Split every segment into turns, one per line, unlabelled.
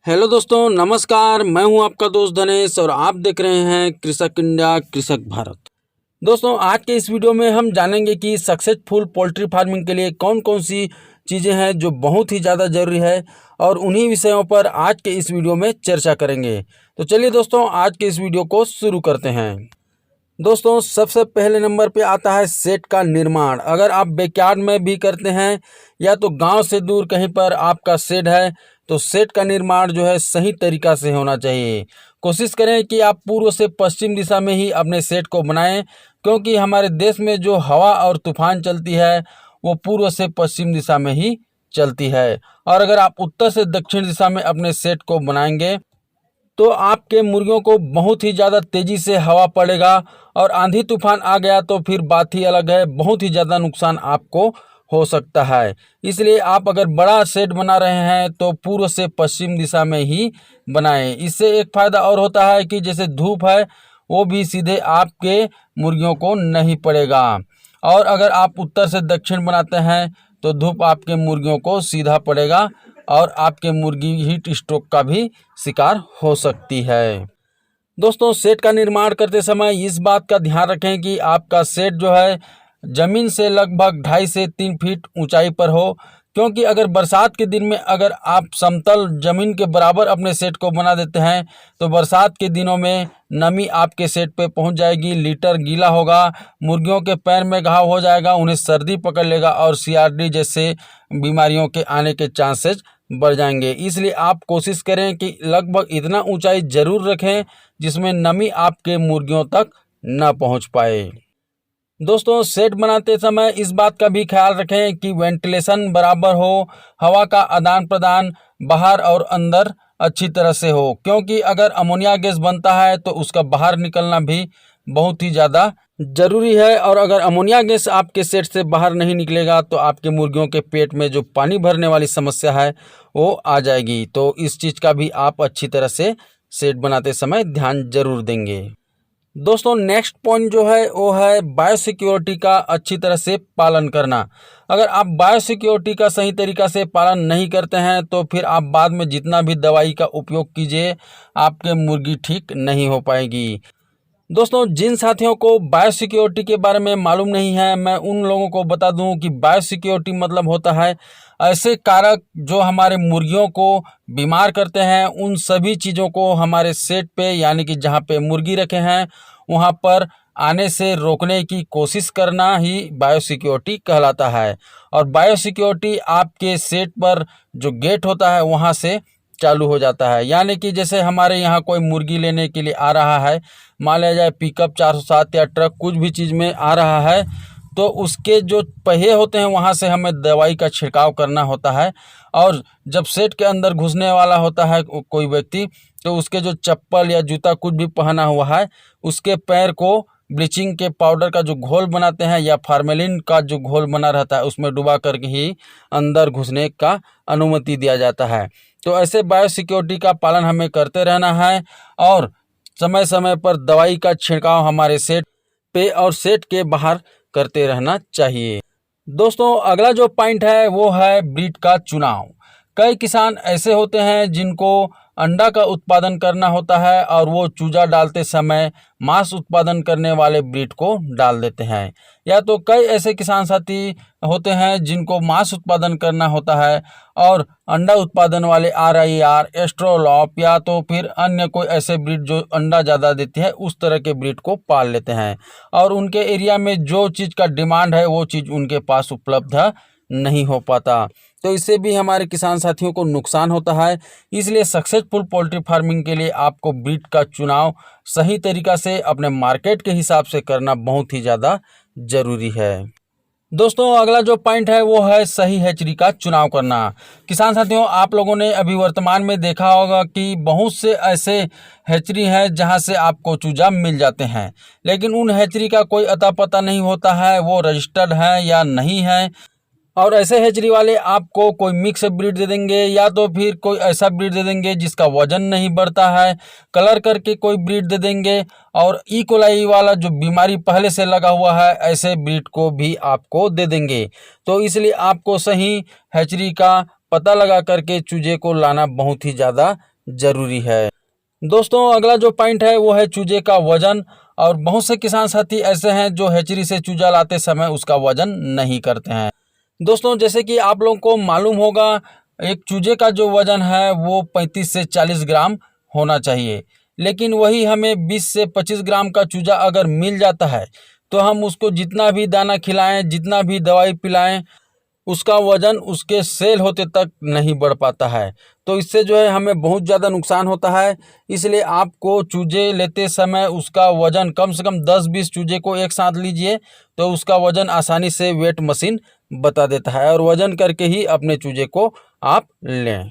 Hello दोस्तों, नमस्कार। मैं हूं आपका दोस्त धनेश और आप देख रहे हैं कृषक इंडिया कृषक भारत। दोस्तों, आज के इस वीडियो में हम जानेंगे कि सक्सेसफुल पोल्ट्री फार्मिंग के लिए कौन कौन सी चीज़ें हैं जो बहुत ही ज़्यादा ज़रूरी है, और उन्हीं विषयों पर आज के इस वीडियो में चर्चा करेंगे। तो चलिए दोस्तों, आज के इस वीडियो को शुरू करते हैं। दोस्तों, सबसे पहले नंबर पे आता है सेट का निर्माण। अगर आप बैकयार्ड में भी करते हैं या तो गांव से दूर कहीं पर आपका शेड है, तो सेट का निर्माण जो है सही तरीका से होना चाहिए। कोशिश करें कि आप पूर्व से पश्चिम दिशा में ही अपने सेट को बनाएं, क्योंकि हमारे देश में जो हवा और तूफान चलती है वो पूर्व से पश्चिम दिशा में ही चलती है। और अगर आप उत्तर से दक्षिण दिशा में अपने सेट को बनाएंगे तो आपके मुर्गियों को बहुत ही ज़्यादा तेज़ी से हवा पड़ेगा, और आंधी तूफान आ गया तो फिर बात ही अलग है, बहुत ही ज़्यादा नुकसान आपको हो सकता है। इसलिए आप अगर बड़ा शेड बना रहे हैं तो पूर्व से पश्चिम दिशा में ही बनाएं। इससे एक फ़ायदा और होता है कि जैसे धूप है वो भी सीधे आपके मुर्गियों को नहीं पड़ेगा, और अगर आप उत्तर से दक्षिण बनाते हैं तो धूप आपके मुर्गियों को सीधा पड़ेगा और आपके मुर्गी हीट स्ट्रोक का भी शिकार हो सकती है। दोस्तों, सेट का निर्माण करते समय इस बात का ध्यान रखें कि आपका सेट जो है ज़मीन से लगभग 2.5 से 3 फीट ऊंचाई पर हो, क्योंकि अगर बरसात के दिन में अगर आप समतल ज़मीन के बराबर अपने सेट को बना देते हैं तो बरसात के दिनों में नमी आपके सेट पे पहुंच जाएगी, लीटर गीला होगा, मुर्गियों के पैर में घाव हो जाएगा, उन्हें सर्दी पकड़ लेगा और CRD जैसे बीमारियों के आने के चांसेस बढ़ जाएंगे। इसलिए आप कोशिश करें कि लगभग इतना ऊंचाई ज़रूर रखें जिसमें नमी आपके मुर्गियों तक न पहुंच पाए। दोस्तों, सेट बनाते समय इस बात का भी ख्याल रखें कि वेंटिलेशन बराबर हो, हवा का आदान प्रदान बाहर और अंदर अच्छी तरह से हो, क्योंकि अगर अमोनिया गैस बनता है तो उसका बाहर निकलना भी बहुत ही ज़्यादा ज़रूरी है। और अगर अमोनिया गैस आपके सेट से बाहर नहीं निकलेगा तो आपके मुर्गियों के पेट में जो पानी भरने वाली समस्या है वो आ जाएगी। तो इस चीज़ का भी आप अच्छी तरह से सेट बनाते समय ध्यान जरूर देंगे। दोस्तों, नेक्स्ट पॉइंट जो है वो है बायोसिक्योरिटी का अच्छी तरह से पालन करना। अगर आप बायोसिक्योरिटी का सही तरीका से पालन नहीं करते हैं तो फिर आप बाद में जितना भी दवाई का उपयोग कीजिए, आपके मुर्गी ठीक नहीं हो पाएगी। दोस्तों, जिन साथियों को बायोसिक्योरिटी के बारे में मालूम नहीं है, मैं उन लोगों को बता दूं कि बायोसिक्योरिटी मतलब होता है ऐसे कारक जो हमारे मुर्गियों को बीमार करते हैं, उन सभी चीज़ों को हमारे सेट पे यानी कि जहां पे मुर्गी रखे हैं वहां पर आने से रोकने की कोशिश करना ही बायोसिक्योरिटी कहलाता है। और बायोसिक्योरिटी आपके सेट पर जो गेट होता है वहां से चालू हो जाता है। यानी कि जैसे हमारे यहाँ कोई मुर्गी लेने के लिए आ रहा है, मान लिया जाए पिकअप 407 या ट्रक कुछ भी चीज़ में आ रहा है, तो उसके जो पहिए होते हैं वहाँ से हमें दवाई का छिड़काव करना होता है। और जब सेट के अंदर घुसने वाला होता है कोई व्यक्ति, तो उसके जो चप्पल या जूता कुछ भी पहना हुआ है उसके पैर को ब्लीचिंग के पाउडर का जो घोल बनाते हैं या फार्मेलिन का जो घोल बना रहता है उसमें डुबा करके ही अंदर घुसने का अनुमति दिया जाता है। तो ऐसे बायोसिक्योरिटी का पालन हमें करते रहना है, और समय समय पर दवाई का छिड़काव हमारे सेट पे और सेट के बाहर करते रहना चाहिए। दोस्तों, अगला जो पॉइंट है वो है ब्रीड का चुनाव। कई किसान ऐसे होते हैं जिनको अंडा का उत्पादन करना होता है और वो चूजा डालते समय मांस उत्पादन करने वाले ब्रीड को डाल देते हैं, या तो कई ऐसे किसान साथी होते हैं जिनको मांस उत्पादन करना होता है और अंडा उत्पादन वाले RIR, एस्ट्रोलॉप या तो फिर अन्य कोई ऐसे ब्रीड जो अंडा ज़्यादा देती है उस तरह के ब्रीड को पाल लेते हैं, और उनके एरिया में जो चीज़ का डिमांड है वो चीज़ उनके पास उपलब्ध नहीं हो पाता। तो इससे भी हमारे किसान साथियों को नुकसान होता है। इसलिए सक्सेसफुल पोल्ट्री फार्मिंग के लिए आपको ब्रीड का चुनाव सही तरीका से अपने मार्केट के हिसाब से करना बहुत ही ज़्यादा ज़रूरी है। दोस्तों, अगला जो पॉइंट है वो है सही हैचरी का चुनाव करना। किसान साथियों, आप लोगों ने अभी वर्तमान में देखा होगा कि बहुत से ऐसे हैचरी हैं जहां से आपको चूजा मिल जाते हैं, लेकिन उन हैचरी का कोई अता पता नहीं होता है वो रजिस्टर्ड है या नहीं है। और ऐसे हैचरी वाले आपको कोई मिक्स ब्रीड दे देंगे या तो फिर कोई ऐसा ब्रीड दे देंगे जिसका वजन नहीं बढ़ता है, कलर करके कोई ब्रीड दे देंगे, और कोलाई वाला जो बीमारी पहले से लगा हुआ है ऐसे ब्रीड को भी आपको दे देंगे। तो इसलिए आपको सही हैचरी का पता लगा करके चूजे को लाना बहुत ही ज़्यादा जरूरी है। दोस्तों अगला जो पॉइंट है वो है चूजे का वजन। और बहुत से किसान साथी ऐसे हैं जो हैचरी से चूजा लाते समय उसका वजन नहीं करते हैं। दोस्तों जैसे कि आप लोगों को मालूम होगा, एक चूजे का जो वजन है वो 35 से 40 ग्राम होना चाहिए, लेकिन वही हमें 20 से 25 ग्राम का चूजा अगर मिल जाता है तो हम उसको जितना भी दाना खिलाएं, जितना भी दवाई पिलाएं, उसका वजन उसके सेल होते तक नहीं बढ़ पाता है। तो इससे जो है हमें बहुत ज़्यादा नुकसान होता है। इसलिए आपको चूजे लेते समय उसका वजन कम से कम 10-20 चूजे को एक साथ लीजिए, तो उसका वजन आसानी से वेट मशीन बता देता है, और वजन करके ही अपने चूजे को आप लें।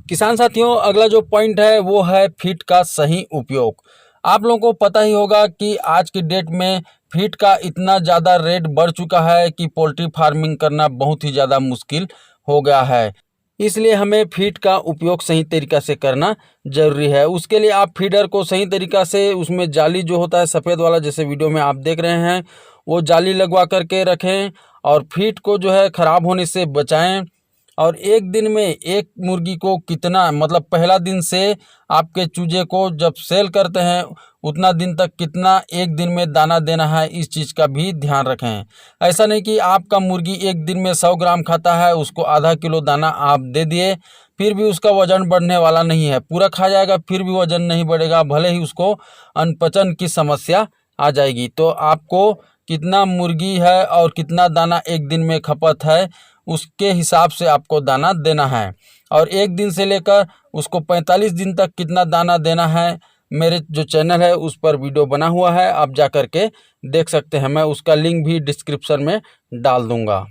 किसान साथियों अगला जो पॉइंट है वो है फीड का सही उपयोग। आप लोगों को पता ही होगा कि आज की डेट में फीड का इतना ज़्यादा रेट बढ़ चुका है कि पोल्ट्री फार्मिंग करना बहुत ही ज़्यादा मुश्किल हो गया है। इसलिए हमें फीड का उपयोग सही तरीक़ा से करना ज़रूरी है। उसके लिए आप फीडर को सही तरीक़ा से, उसमें जाली जो होता है सफ़ेद वाला, जैसे वीडियो में आप देख रहे हैं, वो जाली लगवा करके रखें और फीड को जो है ख़राब होने से बचाएं। और एक दिन में एक मुर्गी को कितना, मतलब पहला दिन से आपके चूजे को जब सेल करते हैं उतना दिन तक कितना एक दिन में दाना देना है, इस चीज़ का भी ध्यान रखें। ऐसा नहीं कि आपका मुर्गी एक दिन में 100 ग्राम खाता है, उसको आधा किलो दाना आप दे दिए, फिर भी उसका वजन बढ़ने वाला नहीं है। पूरा खा जाएगा फिर भी वजन नहीं बढ़ेगा, भले ही उसको अनपचन की समस्या आ जाएगी। तो आपको कितना मुर्गी है और कितना दाना एक दिन में खपत है, उसके हिसाब से आपको दाना देना है। और एक दिन से लेकर उसको 45 दिन तक कितना दाना देना है, मेरे जो चैनल है उस पर वीडियो बना हुआ है, आप जा कर के देख सकते हैं। मैं उसका लिंक भी डिस्क्रिप्शन में डाल दूंगा।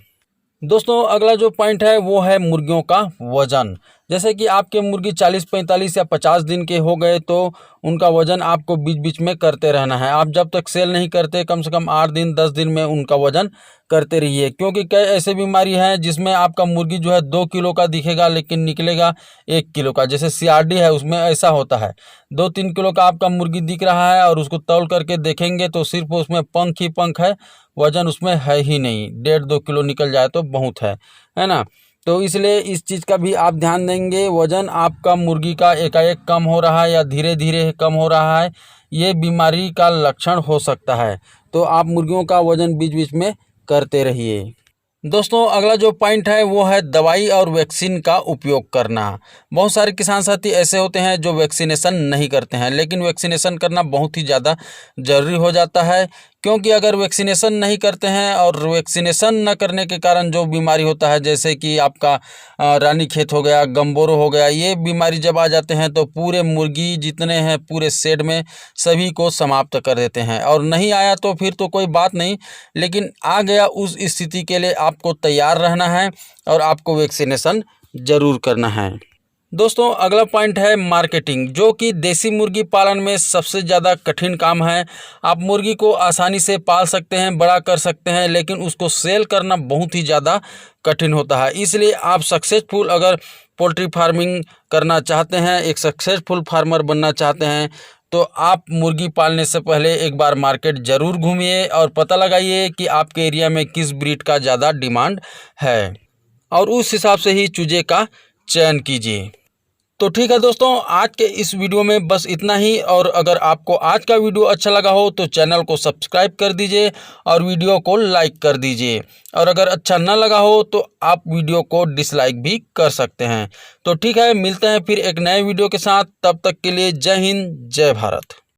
दोस्तों अगला जो पॉइंट है वो है मुर्गियों का वज़न। जैसे कि आपके मुर्गी 40, 45 या 50 दिन के हो गए तो उनका वज़न आपको बीच बीच में करते रहना है। आप जब तक सेल नहीं करते कम से कम 8 दिन 10 दिन में उनका वज़न करते रहिए, क्योंकि कई ऐसे बीमारी हैं जिसमें आपका मुर्गी जो है 2 किलो का दिखेगा लेकिन निकलेगा 1 किलो का। जैसे CRD है, उसमें ऐसा होता है 2-3 किलो का आपका मुर्गी दिख रहा है और उसको तौल करके देखेंगे तो सिर्फ उसमें पंख ही पंख है, वजन उसमें है ही नहीं। 1.5-2 किलो निकल जाए तो बहुत है ना। तो इसलिए इस चीज़ का भी आप ध्यान देंगे। वजन आपका मुर्गी का एकाएक कम हो रहा है या धीरे धीरे कम हो रहा है, ये बीमारी का लक्षण हो सकता है। तो आप मुर्गियों का वजन बीच बीच में करते रहिए। दोस्तों अगला जो पॉइंट है वो है दवाई और वैक्सीन का उपयोग करना। बहुत सारे किसान साथी ऐसे होते हैं जो वैक्सीनेशन नहीं करते हैं, लेकिन वैक्सीनेशन करना बहुत ही ज़्यादा ज़रूरी हो जाता है। क्योंकि अगर वैक्सीनेशन नहीं करते हैं और वैक्सीनेशन न करने के कारण जो बीमारी होता है, जैसे कि आपका रानीखेत हो गया, गम्बोरो हो गया, ये बीमारी जब आ जाते हैं तो पूरे मुर्गी जितने हैं पूरे शेड में सभी को समाप्त कर देते हैं। और नहीं आया तो फिर तो कोई बात नहीं, लेकिन आ गया उस स्थिति के लिए आपको तैयार रहना है और आपको वैक्सीनेशन ज़रूर करना है। दोस्तों अगला पॉइंट है मार्केटिंग, जो कि देसी मुर्गी पालन में सबसे ज़्यादा कठिन काम है। आप मुर्गी को आसानी से पाल सकते हैं, बड़ा कर सकते हैं, लेकिन उसको सेल करना बहुत ही ज़्यादा कठिन होता है। इसलिए आप सक्सेसफुल अगर पोल्ट्री फार्मिंग करना चाहते हैं, एक सक्सेसफुल फार्मर बनना चाहते हैं, तो आप मुर्गी पालने से पहले एक बार मार्केट ज़रूर घूमिए और पता लगाइए कि आपके एरिया में किस ब्रीड का ज़्यादा डिमांड है, और उस हिसाब से ही चूजे का चयन कीजिए। तो ठीक है दोस्तों, आज के इस वीडियो में बस इतना ही। और अगर आपको आज का वीडियो अच्छा लगा हो तो चैनल को सब्सक्राइब कर दीजिए और वीडियो को लाइक कर दीजिए। और अगर अच्छा ना लगा हो तो आप वीडियो को डिसलाइक भी कर सकते हैं। तो ठीक है, मिलते हैं फिर एक नए वीडियो के साथ। तब तक के लिए जय हिंद, जय भारत।